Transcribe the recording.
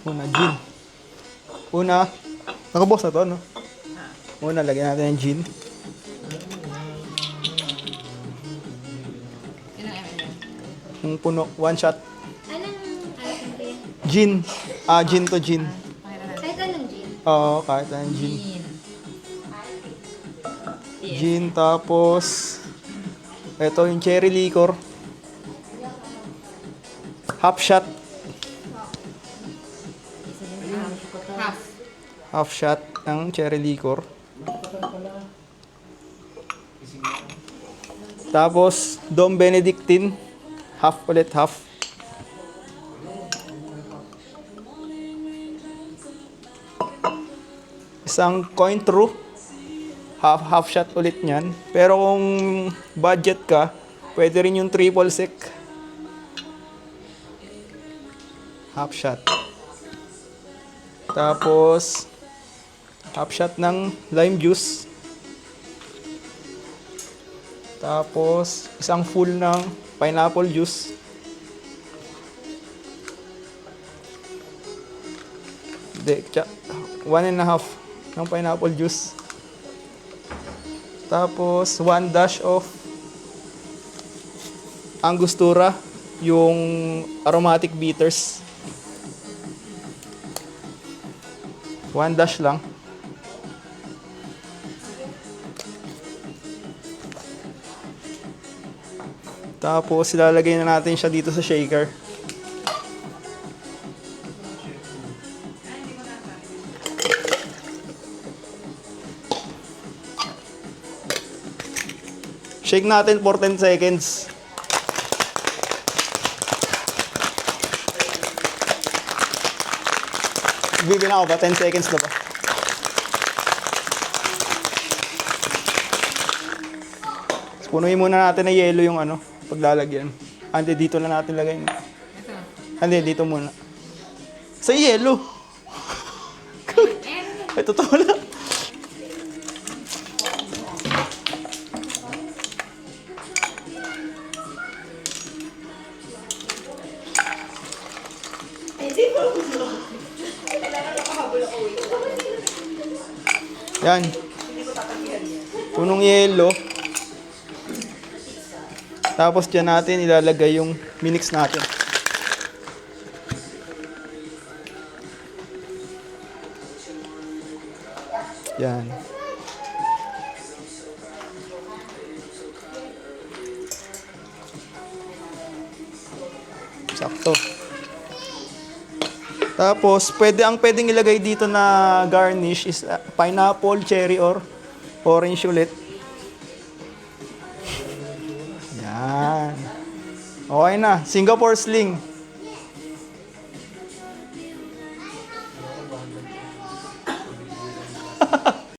Una, gin. Una, nakabos na to, no? Una, lagyan natin ng gin. Ilang ml yan? Yung puno, one shot. Anong alam ko yan? Gin. Gin to gin. Pakita natin. Kahit anong gin. Oo, kahit anong gin. Gin. Yes. Gin, tapos, ito yung cherry liquor. Half shot. Half. Half shot ng cherry liquor. Tapos, Dom Benedictine. Half ulit, half. Isang Cointreau. Half shot ulit niyan. Pero kung budget ka, pwede rin yung triple sec. Half shot. Tapos, half shot ng lime juice. Tapos, isang full ng pineapple juice. Hindi, 1.5 ng pineapple juice. Tapos, 1 dash of Angostura, yung aromatic bitters. 1 dash lang. Tapos, ilalagay na natin siya dito sa shaker. Shake natin for 10 seconds. Bibilang ako ba? 10 seconds na ba? Punuin muna natin na yelo yung paglalagyan. Hindi, dito na natin lagay. Ito. Hindi, dito muna. Sa yelo. Ay, totoo lang. Yan. Punong yelo. Tapos dyan natin ilalagay yung minix natin. Yan. Sakto. Tapos, pwedeng ilagay dito na garnish is pineapple, cherry, or orange ulit. Yan. Okay na. Singapore sling.